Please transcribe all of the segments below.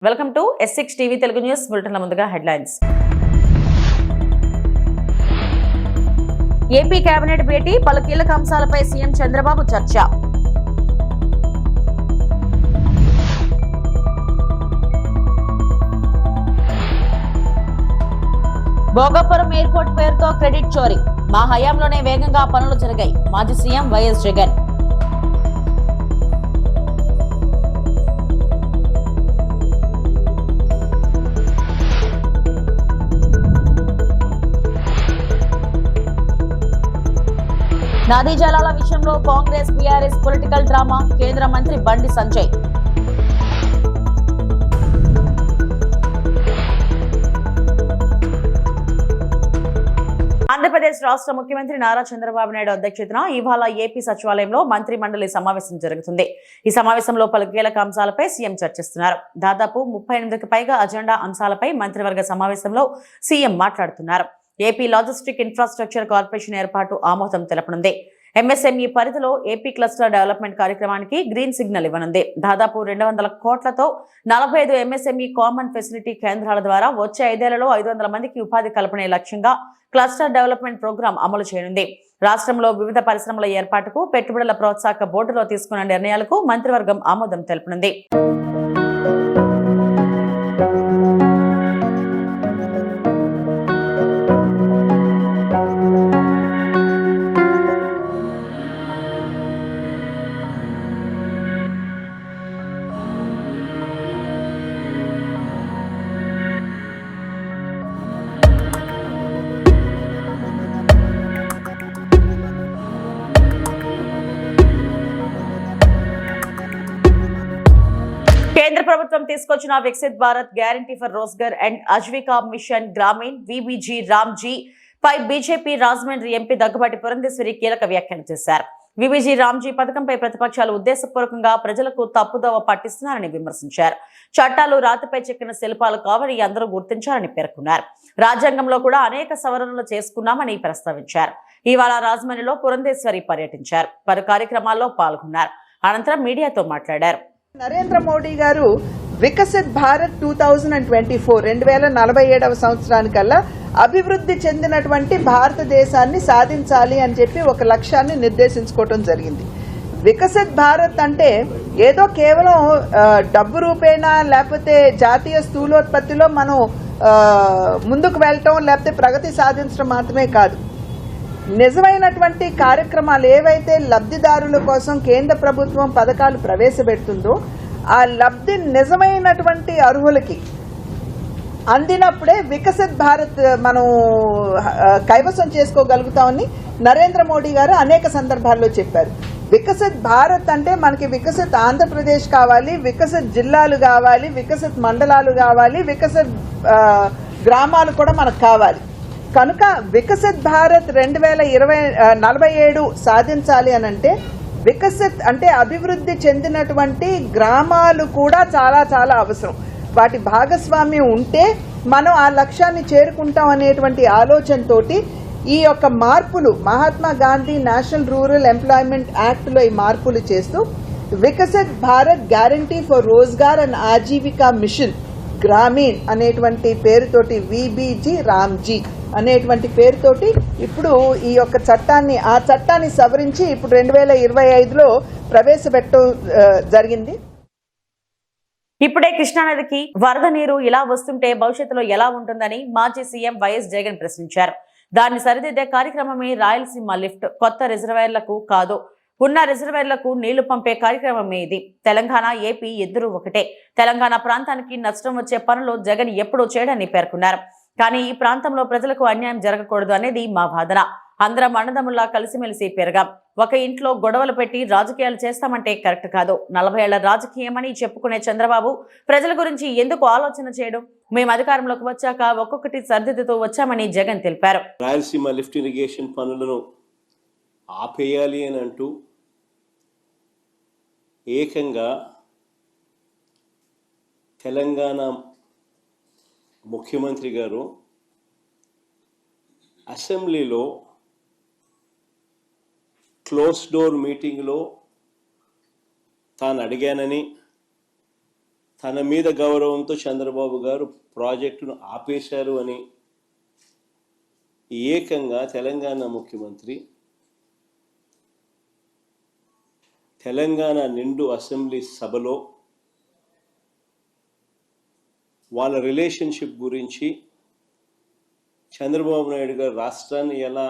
Welcome to S6 TV Telugu news బులెటిన్ల ముందుగా headlines. AP cabinet భేటీ, పలు కీలక అంశాలపై సీఎం చంద్రబాబు చర్చ. భోగాపురం ఎయిర్పోర్ట్ పేరుతో క్రెడిట్ చోరీ, మా హయాంలోనే వేగంగా పనులు జరిగాయి. మాజీ సీఎం వైఎస్ జగన్. నదీ జలాల విషయంలో కాంగ్రెస్ బీఆర్ఎస్ పొలిటికల్ డ్రామా, కేంద్ర మంత్రి బండి సంజయ్. ఆంధ్రప్రదేశ్ రాష్ట్ర ముఖ్యమంత్రి నారా చంద్రబాబు నాయుడు అధ్యక్షతన ఇవాళ ఏపీ సచివాలయంలో మంత్రి మండలి సమావేశం జరుగుతుంది. ఈ సమావేశంలో పలు కీలక అంశాలపై సీఎం చర్చిస్తున్నారు. దాదాపు 38కి పైగా అజెండా అంశాలపై మంత్రివర్గ సమావేశంలో సీఎం మాట్లాడుతున్నారు. ఏపీ లాజిస్టిక్ ఇన్ఫ్రాస్ట్రక్చర్ కార్పొరేషన్ ఏర్పాటు ఆమోదం తెలపనుంది. ఎంఎస్ఎంఈ పరిధిలో ఏపీ క్లస్టర్ డెవలప్మెంట్ కార్యక్రమానికి గ్రీన్ సిగ్నల్ ఇవ్వనుంది. దాదాపు 200 కోట్లతో 45 ఎంఎస్ఎంఈ కామన్ ఫెసిలిటీ కేంద్రాల ద్వారా వచ్చే 5 ఏళ్లలో 500 మందికి ఉపాధి కల్పనే లక్ష్యంగా క్లస్టర్ డెవలప్మెంట్ ప్రోగ్రాం అమలు చేయనుంది. రాష్ట్రంలో వివిధ పరిశ్రమల ఏర్పాటుకు పెట్టుబడుల ప్రోత్సాహక బోర్డులో తీసుకున్న నిర్ణయాలకు మంత్రివర్గం ఆమోదం తెలుపనుంది. కేంద్ర ప్రభుత్వం తీసుకొచ్చిన Viksit Bharat, guarantee for Rozgar and Ajeevika mission Gramin VBG Ramji పై బీజేపీ రాజమండ్రి ఎంపీ దగ్గుబాటి పురంధేశ్వరి కీలక వ్యాఖ్యలు చేశారు. విబిజీ రామ్జీ పథకంపై ప్రతిపక్షాలు ఉద్దేశపూర్వకంగా ప్రజలకు తప్పుదోవ పట్టిస్తున్నారని విమర్శించారు. చట్టాలు రాతిపై చెక్కిన శిల్పాలు కావని అందరూ గుర్తించారని పేర్కొన్నారు. రాజ్యాంగంలో కూడా అనేక సవరణలు చేసుకున్నామని ప్రస్తావించారు. ఇవాళ రాజమండ్రిలో పురంధేశ్వరి పర్యటించారు. పలు కార్యక్రమాల్లో పాల్గొన్నారు. అనంతరం మీడియాతో మాట్లాడారు. నరేంద్ర మోడీ గారు వికసిత్ భారత్ 2047 సంవత్సరానికల్లా అభివృద్ధి చెందినటువంటి భారతదేశాన్ని సాధించాలి అని చెప్పి ఒక లక్ష్యాన్ని నిర్దేశించుకోవడం జరిగింది. వికసిత్ భారత్ అంటే ఏదో కేవలం డబ్బు రూపేణా లేకపోతే జాతీయ స్థూలోత్పత్తిలో మనం ముందుకు వెళ్ళటం లేకపోతే ప్రగతి సాధించడం మాత్రమే కాదు. నిజమైనటువంటి కార్యక్రమాలు ఏవైతే లబ్ధిదారుల కోసం కేంద్ర ప్రభుత్వం పథకాలు ప్రవేశపెడుతుందో ఆ లబ్ధి నిజమైనటువంటి అర్హులకి అందినప్పుడే వికసిత్ భారత్ మనం కైవసం చేసుకోగలుగుతామని నరేంద్ర మోడీ గారు అనేక సందర్భాల్లో చెప్పారు. వికసిత్ భారత్ అంటే మనకి వికసిత్ ఆంధ్రప్రదేశ్ కావాలి, వికసిత్ జిల్లాలు కావాలి, వికసిత్ మండలాలు కావాలి, వికసిత్ గ్రామాలు కూడా మనకు కావాలి. కనుక వికసిత్ భారత్ 2047 సాధించాలి అనంటే వికసిత్ అంటే అభివృద్ధి చెందినటువంటి గ్రామాలు కూడా చాలా చాలా అవసరం. వాటి భాగస్వామ్యం ఉంటే మనం ఆ లక్ష్యాన్ని చేరుకుంటాం అనేటువంటి ఆలోచనతోటి ఈ యొక్క మార్పులు Mahatma Gandhi national rural employment act లో ఈ మార్పులు చేస్తూ Viksit Bharat guarantee for Rozgar and Ajeevika mission Gramin అనేటువంటి పేరుతోటి విబిజీ రామ్జీ అనేటువంటి పేరుతోటి ఇప్పుడు ఈ యొక్క చట్టాన్ని సవరించి ఇప్పుడు 2025లో ప్రవేశపెట్టడం జరిగింది. ఇప్పుడే కృష్ణానదికి వరద నీరు ఇలా వస్తుంటే భవిష్యత్తులో ఎలా ఉంటుందని మాజీ సీఎం వైఎస్ జగన్ ప్రశ్నించారు. దాన్ని సరిదిద్దే కార్యక్రమమే రాయలసీమ లిఫ్ట్. కొత్త రిజర్వాయర్లకు కాదు, ఉన్న రిజర్వాయర్లకు నీళ్లు పంపే కార్యక్రమమే ఇది. తెలంగాణ ఏపీ ఇద్దరు ఒకటే. తెలంగాణ ప్రాంతానికి నష్టం వచ్చే పనులు జగన్ ఎప్పుడూ చేయడని పేర్కొన్నారు. కానీ ఈ ప్రాంతంలో ప్రజలకు అన్యాయం జరగకూడదు అనేది మా వాదన. అందరం అన్నదమ్ముల్లా కలిసిమెలిసి పెరగాం. ఒక ఇంట్లో గొడవలు పెట్టి రాజకీయాలు చేస్తామంటే కరెక్ట్ కాదు. 40 ఏళ్ల రాజకీయమని చెప్పుకునే చంద్రబాబు ప్రజల గురించి ఎందుకు ఆలోచన చేయడం? మేము అధికారంలోకి వచ్చాక ఒక్కొక్కటి సరిదిద్దుతూ వచ్చామని జగన్ తెలిపారు. రాయలసీమ లిఫ్ట్ ఇరిగేషన్ పనులను ఆపేయాలి అని అంటూ ఏకంగా తెలంగాణ ముఖ్యమంత్రి గారు అసెంబ్లీలో క్లోజ్ డోర్ మీటింగ్లో తాను అడిగానని తన మీద గౌరవంతో చంద్రబాబు గారు ప్రాజెక్టును ఆపేశారు అని ఏకంగా తెలంగాణ ముఖ్యమంత్రి తెలంగాణ నిండు అసెంబ్లీ సభలో వాళ్ళ రిలేషన్షిప్ గురించి, చంద్రబాబు నాయుడు గారు రాష్ట్రాన్ని ఎలా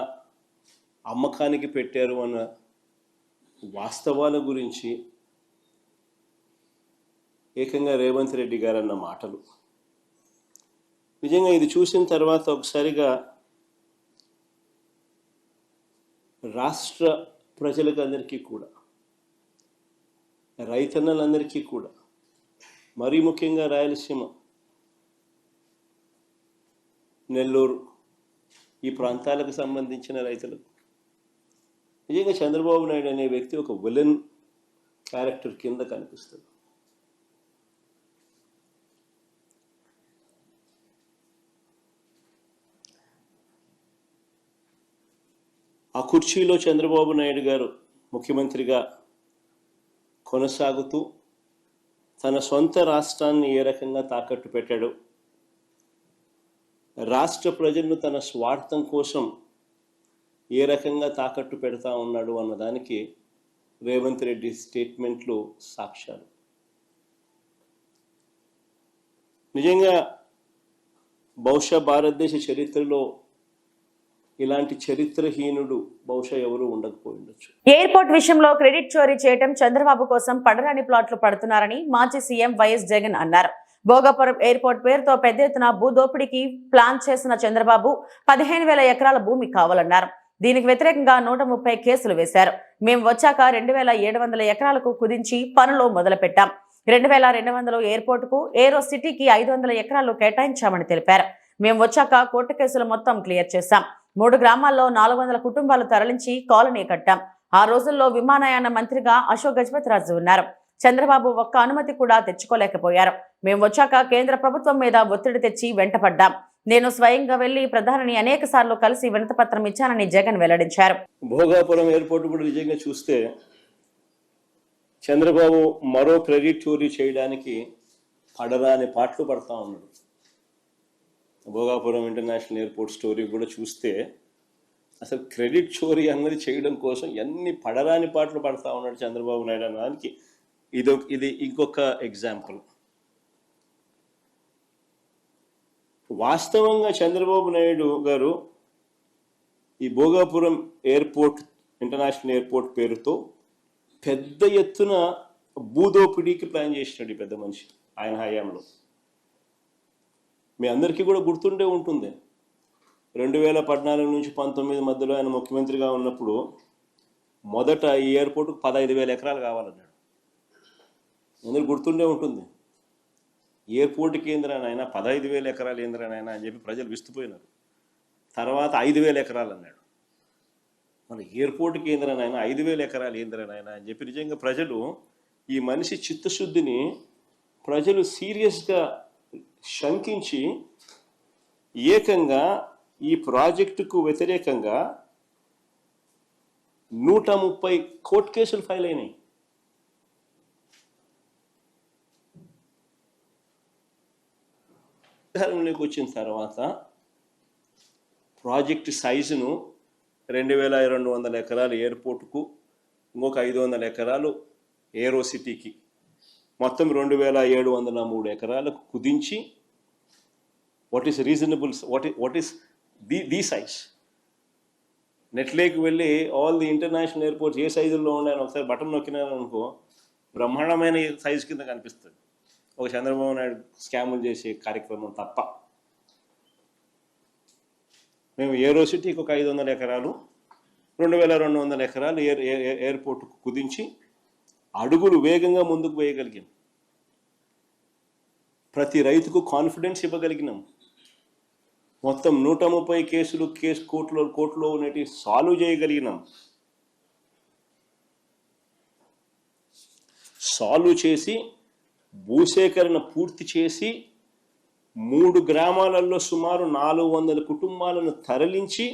అమ్మకానికి పెట్టారు అన్న వాస్తవాల గురించి ఏకంగా రేవంత్ రెడ్డి గారు అన్న మాటలు నిజంగా ఇది చూసిన తర్వాత ఒకసారిగా రాష్ట్ర ప్రజలకు అందరికీ కూడా, రైతన్నలందరికీ కూడా, మరీ ముఖ్యంగా రాయలసీమ, నెల్లూరు ఈ ప్రాంతాలకు సంబంధించిన రైతులకు నిజంగా చంద్రబాబు నాయుడు అనే వ్యక్తి ఒక విలన్ క్యారెక్టర్ కింద కనిపిస్తుంది. ఆ కుర్చీలో చంద్రబాబు నాయుడు గారు ముఖ్యమంత్రిగా కొనసాగుతూ తన సొంత రాష్ట్రాన్ని ఏ రకంగా తాకట్టు పెట్టాడు, రాష్ట్ర ప్రజలను తన స్వార్థం కోసం ఏ రకంగా తాకట్టు పెడతా ఉన్నాడు అన్నదానికి రేవంత్ రెడ్డి స్టేట్మెంట్లు సాక్ష్యాలు. నిజంగా బహుశా భారతదేశ చరిత్రలో ఇలాంటి చరిత్రహీనుడు బహుశా ఎవరు ఉండకపోయిండొచ్చు. ఎయిర్పోర్ట్ విషయంలో క్రెడిట్ చోరీ చేయడం చంద్రబాబు కోసం పడరాని ప్లాట్లు పడుతున్నారని మాజీ సీఎం వైఎస్ జగన్ అన్నారు. భోగాపురం ఎయిర్పోర్ట్ పేరుతో పెద్ద ఎత్తున భూదోపిడీకి ప్లాన్ చేసిన చంద్రబాబు 15,000 ఎకరాల భూమి కావాలన్నారు. దీనికి వ్యతిరేకంగా 130 కేసులు వేశారు. మేము వచ్చాక 2,700 ఎకరాలకు కుదించి పనులు మొదలుపెట్టాం. 2,200 ఎయిర్పోర్టుకు, ఏరో సిటీకి 500 ఎకరాలు కేటాయించామని తెలిపారు. మేము వచ్చాక కోర్టు కేసులు మొత్తం క్లియర్ చేశాం. 3 గ్రామాల్లో 400 కుటుంబాలు తరలించి కాలనీ కట్టాం. ఆ రోజుల్లో విమానయాన మంత్రిగా అశోక్ గజపతిరాజు ఉన్నారు. చంద్రబాబు ఒక్క అనుమతి కూడా తెచ్చుకోలేకపోయారు. మేము వచ్చాక కేంద్ర ప్రభుత్వం మీద ఒత్తిడి తెచ్చి వెంటపడ్డాం. నేను స్వయంగా వెళ్లి ప్రధానిని అనేక సార్లు కలిసి వినతిపత్రం ఇచ్చానని జగన్ వెల్లడించారు. భోగాపురం ఎయిర్పోర్ట్ కూడా నిజంగా చూస్తే చంద్రబాబు మరో క్రెడిట్ చోరీ చేయడానికి పడరాని పాటలు పడతా ఉన్నాడు. భోగాపురం ఇంటర్నేషనల్ ఎయిర్పోర్ట్ స్టోరీ కూడా చూస్తే అసలు క్రెడిట్ చోరీ అన్నది చేయడం కోసం ఎన్ని పడరాని పాటలు పడతా ఉన్నాడు చంద్రబాబు నాయుడు అన్నదానికి ఇది ఇంకొక ఎగ్జాంపుల్. వాస్తవంగా చంద్రబాబు నాయుడు గారు ఈ భోగాపురం ఎయిర్పోర్ట్, ఇంటర్నేషనల్ ఎయిర్పోర్ట్ పేరుతో పెద్ద ఎత్తున భూదోపిడీకి ప్లాన్ చేసినాడు ఈ పెద్ద మనిషి ఆయన హయాంలో. మీ అందరికీ కూడా గుర్తుండే ఉంటుంది, 2014 నుంచి 19 మధ్యలో ఆయన ముఖ్యమంత్రిగా ఉన్నప్పుడు మొదట ఈ ఎయిర్పోర్టుకు 15,000 ఎకరాలు కావాలన్నాడు. అందరూ గుర్తుండే ఉంటుంది. ఎయిర్పోర్ట్ కేంద్రానైనా 15,000 ఎకరాలు ఏంద్రానైనా అని చెప్పి ప్రజలు విస్తుపోయినారు. తర్వాత 5,000 ఎకరాలు అన్నాడు. మన ఎయిర్పోర్ట్ కేంద్రానైనా 5,000 ఎకరాలు ఏంద్రానైనా అని చెప్పి నిజంగా ప్రజలు, ఈ మనిషి చిత్తశుద్ధిని ప్రజలు సీరియస్గా శంకించి ఏకంగా ఈ ప్రాజెక్టుకు వ్యతిరేకంగా 130 కోర్టు కేసులు ఫైల్ అయినాయి. అధికారంలోకి వచ్చిన తర్వాత ప్రాజెక్టు సైజును 2,200 ఎకరాలు ఎయిర్పోర్టుకు, ఇంకొక 500 ఎకరాలు ఏరో సిటీకి, మొత్తం 2,703 ఎకరాలకు కుదించి what is reasonable, what is the size. నెట్లోకి వెళ్ళి ఆల్ ది ఇంటర్నేషనల్ ఎయిర్పోర్ట్స్ ఏ సైజుల్లో ఉన్నాయని ఒకసారి బటన్ నొక్కినారనుకో బ్రహ్మాండమైన సైజు కింద కనిపిస్తుంది, ఒక చంద్రబాబు నాయుడు స్కాములు చేసే కార్యక్రమం తప్ప. మేము ఏరో సిటీకి ఒక 500 ఎకరాలు, 2,200 ఎకరాలు ఎయిర్పోర్టుకు కుదించి అడుగులు వేగంగా ముందుకు వేయగలిగాం. ప్రతి రైతుకు కాన్ఫిడెన్స్ ఇవ్వగలిగినాం. మొత్తం 130 కేసులు కోర్టులో ఉన్నటి సాల్వ్ చేయగలిగినాం. సాల్వ్ చేసి భూసేకరణ పూర్తి చేసి 3 గ్రామాలలో సుమారు 400 కుటుంబాలను తరలించి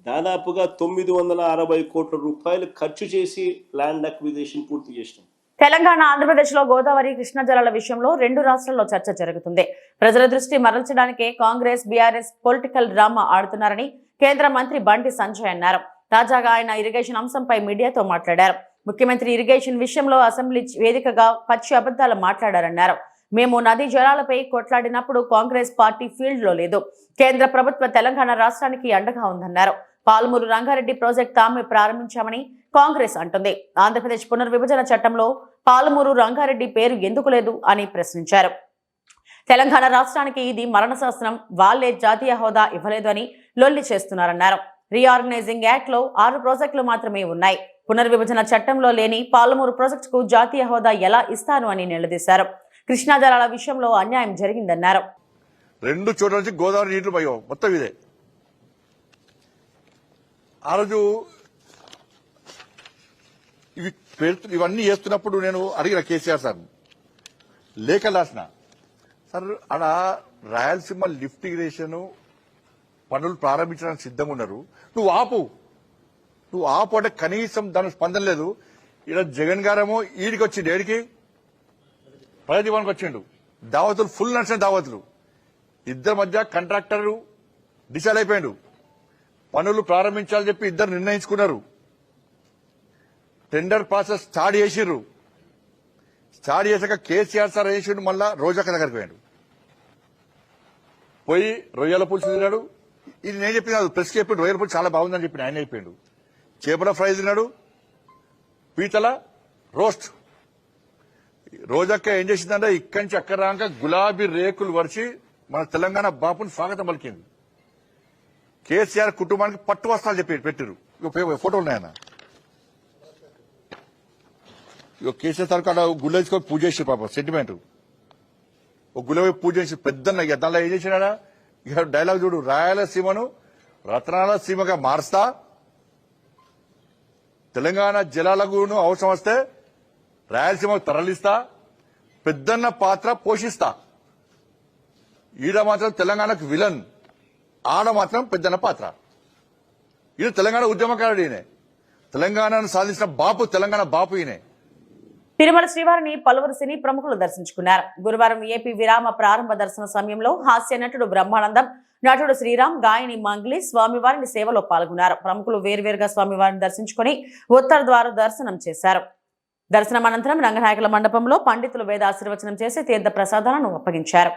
దాదాపుగా 960 కోట్ల రూపాయలు ఖర్చు చేసి ల్యాండ్ అక్విజిషన్ పూర్తి చేసినాం. తెలంగాణ ఆంధ్రప్రదేశ్లో గోదావరి కృష్ణా జలాల విషయంలో రెండు రాష్ట్రాల్లో చర్చ జరుగుతుంది. ప్రజల దృష్టి మరల్చడానికే కాంగ్రెస్ బీఆర్ఎస్ పొలిటికల్ డ్రామా ఆడుతున్నారని కేంద్ర మంత్రి బండి సంజయ్ అన్నారు. తాజాగా ఆయన ఇరిగేషన్ అంశంపై మీడియాతో మాట్లాడారు. ముఖ్యమంత్రి ఇరిగేషన్ విషయంలో అసెంబ్లీ వేదికగా పచ్చి అబద్ధాలు మాట్లాడారన్నారు. మేము నదీ జలాలపై కొట్లాడినప్పుడు కాంగ్రెస్ పార్టీ ఫీల్డ్ లో లేదు. కేంద్ర ప్రభుత్వ తెలంగాణ రాష్ట్రానికి అండగా ఉందన్నారు. పాలమూరు రంగారెడ్డి ప్రాజెక్ట్ తామే ప్రారంభించామని కాంగ్రెస్ అంటుంది. ఆంధ్రప్రదేశ్ పునర్విభజన చట్టంలో పాలమూరు రంగారెడ్డి పేరు ఎందుకు లేదు అని ప్రశ్నించారు. తెలంగాణ రాష్ట్రానికి ఇది మరణ శాసనం, వాళ్లే జాతీయ హోదా ఇవ్వలేదు అని లొల్లి చేస్తున్నారన్నారు. రీఆర్గనైజింగ్ యాక్ట్ లో 6 ప్రాజెక్టులు మాత్రమే ఉన్నాయి. పునర్విభజన చట్టంలో లేని పాలమూరు ప్రాజెక్టుకు జాతీయ హోదా ఎలా ఇస్తారు అని నిలదీశారు. కృష్ణా జలాల విషయంలో అన్యాయం జరిగిందన్నారు. 2 చోట్ల నుంచి గోదావరి నీళ్లు పోయావు మొత్తం ఇదే. ఆ రోజు ఇవన్నీ చేస్తున్నప్పుడు నేను అడిగిన కేసీఆర్ సార్ లేఖ రాసిన, సార్ అక్కడ రాయలసీమ లిఫ్ట్ ఇరిగేషన్ పనులు ప్రారంభించడానికి సిద్ధంగా ఉన్నారు, నువ్వు ఆపు అంటే కనీసం దానికి స్పందన లేదు. ఇక్కడ జగన్ గారేమో ఈడికి వచ్చిండు, ఏడికి ప్రగతి భవన్కి వచ్చిండు. దావతులు ఫుల్ నడిచిన దావతులు, ఇద్దరి మధ్య కాంట్రాక్టర్ డిసైడ్ అయిపోయాడు. పనులు ప్రారంభించాలని చెప్పి ఇద్దరు నిర్ణయించుకున్నారు. టెండర్ ప్రాసెస్ స్టార్ట్ చేసిర్రు. స్టార్ట్ చేశాక కేసీఆర్ సార్ చేసిండు, మళ్ళా రోజక్క దగ్గరికి పోయాడు. పోయి రొయ్యల పులుసు తిన్నాడు. ఇది నేను చెప్పిన ప్రెస్కి చెప్పిండు, రొయ్యల పులుసు చాలా బాగుందని చెప్పి ఆయన అయిపోయాడు. చేపల ఫ్రై తిన్నాడు, పీతల రోస్ట్. రోజక్క ఏం చేసిందంటే ఇక్కడి నుంచి అక్కడ రాక గులాబీ రేకులు వరిచి మన తెలంగాణ బాపుని స్వాగతం పలికింది. కేసీఆర్ కుటుంబానికి పట్టు వస్త్రాలు చెప్పి పెట్టిరు. ఫోటోలు ఉన్నాయన్న. కేసీఆర్ సార్ కాడ గుళ్ళ తీసుకొని పూజ చేసి పాప సెంటిమెంట్ ఒక గుళ్ళ పూజ చేసి పెద్దన్న. దానిలో ఏం చేసినాడా ఇక డైలాగ్ చూడు, రాయలసీమను రత్నాల సీమగా మారుస్తా, తెలంగాణ జలాలకు అవసరం వస్తే రాయలసీమకు తరలిస్తా, పెద్దన్న పాత్ర పోషిస్తా. ఈడ మాత్రం తెలంగాణకు విలన్, ఆడ మాత్రం పెద్దన్న పాత్ర. ఈయన తెలంగాణ ఉద్యమకారుడు, ఈయనే తెలంగాణను సాధించిన బాపు, తెలంగాణ బాపు ఈయనే. తిరుమల శ్రీవారిని పలువురు సినీ ప్రముఖులు దర్శించుకున్నారు. గురువారం ఏపీ విరామ ప్రారంభ దర్శన సమయంలో హాస్య నటుడు బ్రహ్మానందం, నటుడు శ్రీరామ్, గాయని మంగ్లీ స్వామివారిని సేవలో పాల్గొన్నారు. ప్రముఖులు వేర్వేరుగా స్వామివారిని దర్శించుకుని ఉత్తర ద్వార దర్శనం చేశారు. దర్శనం అనంతరం రంగనాయకుల మండపంలో పండితులు వేద ఆశీర్వచనం చేసి తీర్థ ప్రసాదాలను అప్పగించారు.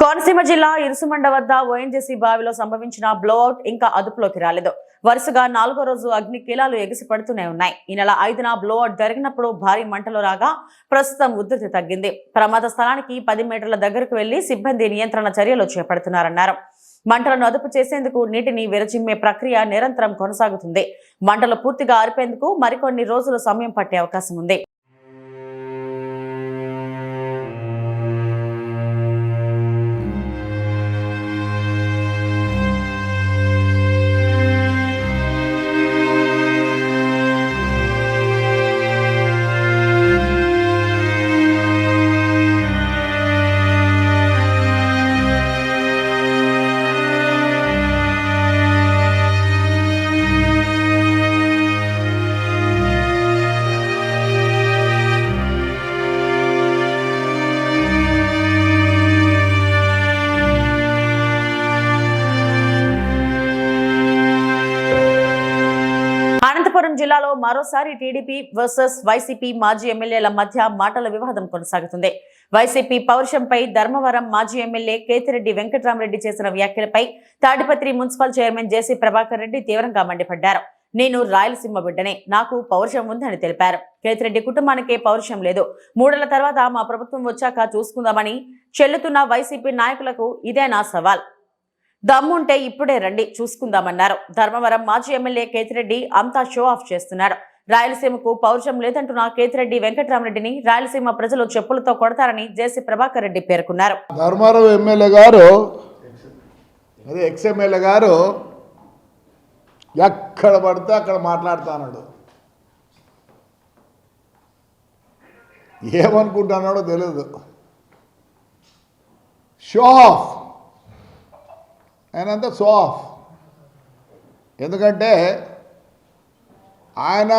కోనసీమ జిల్లా ఇరుసుమండ వద్ద ఓఎన్జీసీ బావిలో సంభవించిన బ్లోఅవుట్ ఇంకా అదుపులోకి రాలేదు. వరుసగా 4వ రోజు అగ్ని కీలాలు ఎగిసిపడుతూనే ఉన్నాయి. ఈ నెల 5న బ్లోఅవుట్ జరిగినప్పుడు భారీ మంటలు రాగా ప్రస్తుతం ఉధృతి తగ్గింది. ప్రమాద స్థలానికి 10 మీటర్ల దగ్గరకు వెళ్లి సిబ్బంది నియంత్రణ చర్యలు చేపడుతున్నారన్నారు. మంటలను అదుపు చేసేందుకు నీటిని విరచిమ్మే ప్రక్రియ నిరంతరం కొనసాగుతుంది. మంటలు పూర్తిగా ఆర్పేందుకు మరికొన్ని రోజులు సమయం పట్టే అవకాశం ఉంది. అనంతపురం జిల్లాలో మరోసారి టీడీపీ వర్సెస్ వైసీపీ మాజీ ఎమ్మెల్యేల మధ్య మాటల వివాదం కొనసాగుతుంది. వైసీపీ పౌరుషంపై ధర్మవరం మాజీ ఎమ్మెల్యే కేతిరెడ్డి వెంకట్రామరెడ్డి చేసిన వ్యాఖ్యలపై తాడిపత్రి మున్సిపల్ చైర్మన్ జేసీ ప్రభాకర్ రెడ్డి తీవ్రంగా మండిపడ్డారు. నేను రాయలసీమ బిడ్డనే, నాకు పౌరుషం ఉందని తెలిపారు. కేతిరెడ్డి కుటుంబానికే పౌరుషం లేదు. 3 ఏళ్ల తర్వాత మా ప్రభుత్వం వచ్చాక చూసుకుందామని చెల్లుతున్న వైసీపీ నాయకులకు ఇదే నా సవాల్. దమ్ముంటే ఇప్పుడే రండి, చూసుకుందామన్నారు. ధర్మవరం మాజీ ఎమ్మెల్యే కేతిరెడ్డి అంతా షో ఆఫ్ చేస్తున్నారు. రాయలసీమకు పౌరుషం లేదంటున్న కేతిరెడ్డి వెంకట్రామరెడ్డిని రాయలసీమ ప్రజలు చెప్పులతో కొడతారని జేసీ ప్రభాకర్ రెడ్డి పేర్కొన్నారు. ధర్మవరం ఎమ్మెల్యే గారు, అదే ఎక్స్ఎమ్మెల్యే గారు ఎక్కడ పడితే అక్కడ మాట్లాడుతున్నాడు. ఏమనుకుంటున్నాడో తెలియదు. షో ఆఫ్, ఆయనంతా షో ఆఫ్. ఎందుకంటే ఆయన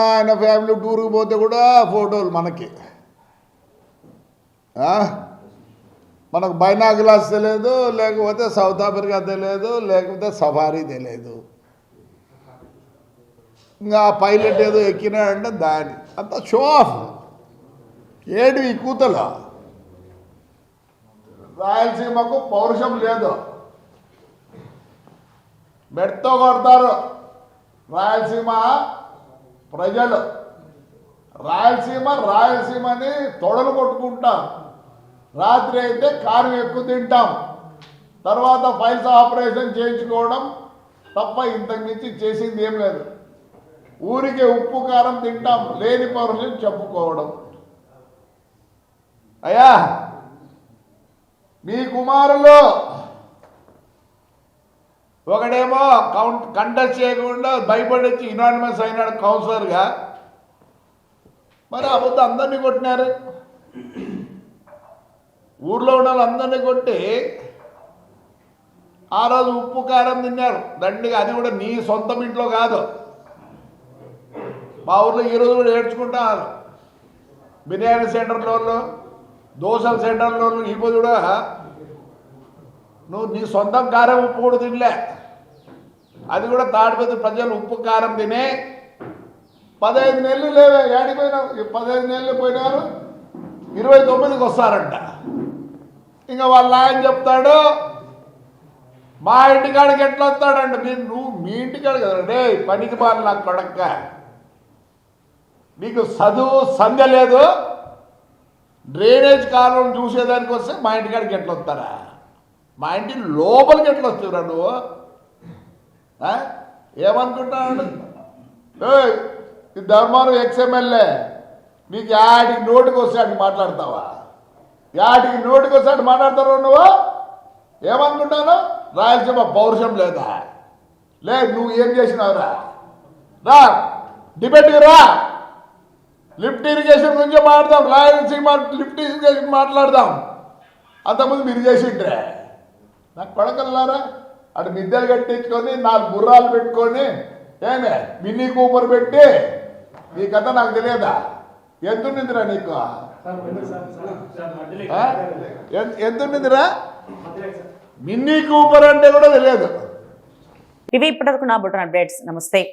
ఫ్యామిలీ టూర్కి పోతే కూడా ఫోటోలు మనకు బైనాకులాస్ తెలియదు, లేకపోతే సౌత్ ఆఫ్రికా తెలియదు, లేకపోతే సఫారీ తెలియదు. ఇంకా పైలట్ ఏదో ఎక్కినాడంటే దాని అంత షో ఆఫ్. ఏడు ఈ కూతలు. రాయలసీమకు పౌరుషం లేదు, మెడతో కొడతారు రాయలసీమ ప్రజలు. రాయలసీమని తొడలు కొట్టుకుంటాం. రాత్రి అయితే కారం ఎక్కువ తింటాం, తర్వాత ఫైల్స్ ఆపరేషన్ చేయించుకోవడం తప్ప ఇంతకు మించి చేసింది ఏం లేదు. ఊరికే ఉప్పు కారం తింటాం, లేని పౌరుషం చెప్పుకోవడం. అయ్యా, మీ కుమారులు ఒకడేమో కంటెస్ట్ చేయకుండా భయపడి వచ్చి యునానిమస్ అయినాడు కౌన్సిలర్గా. మరి అబద్ధ అందరినీ కొట్టినారు. ఊర్లో ఉన్న వాళ్ళందరినీ కొట్టి ఆ రోజు ఉప్పు కారం తిన్నారు దండిగా. అది కూడా నీ సొంతం ఇంట్లో కాదు. మా ఊర్లో ఈరోజు కూడా ఏడ్చుకుంటున్నారు. బిర్యానీ సెంటర్లో, దోశల సెంటర్లో ఇప్పుడు కూడా నువ్వు నీ సొంతం కారం ఉప్పు కూడా తినలే. అది కూడా తాడిపత్రి ప్రజలు ఉప్పు కారం తినే 15 నెలలు లేవే. ఏడిపోయినావు? 15 నెలలు పోయినారు, 29కి వస్తారంట. ఇంకా వాళ్ళ ఆయన చెప్తాడు మా ఇంటికాడికి ఎట్లా వస్తాడంట. నువ్వు మీ ఇంటికాడ కదండి, పనికి మాలి నాకు కొడక్క. నీకు చదువు సంధ్య లేదు. డ్రైనేజ్ కాలం చూసేదానికి వస్తే మా ఇంటికాడికి ఎట్లా వస్తారా? మా ఇంటి లోపలికి ఎట్లా వస్తురా నువ్వు? ఏమనుకుంటున్నాడు? ఈ ధర్మవరం ఎక్స్ఎమ్మెల్యే నీకు యాడికి నోటికి వస్తే అటు మాట్లాడతావా? యాడికి నోటికి వస్తే అటు మాట్లాడతావు నువ్వు? ఏమనుకుంటాను? రాయలసీమ పౌరుషం లేదా? లేదు, నువ్వు ఏం చేసినావురా? రా డిబేట్కి రా. లిఫ్ట్ ఇరిగేషన్ గురించి మాట్లాడదాం. రాయలసీమ లిఫ్ట్ ఇరిగేషన్ మాట్లాడదాం. అంతకుముందు మీరు చేసిండ్రే. నాకు కొడకల్లారా అటు మిద్దెలు కట్టించుకొని 4 గుర్రాలు పెట్టుకొని ఏమే మినీ కూపర్ పెట్టి నీ కథ నాకు తెలియదా? ఎంతుందిరా నీకు? ఎంతుందిరా? మినీ కూపర్ అంటే కూడా తెలియదు. ఇవి ఇప్పటివరకు నా బుల్టన్ అప్డేట్స్. నమస్తే.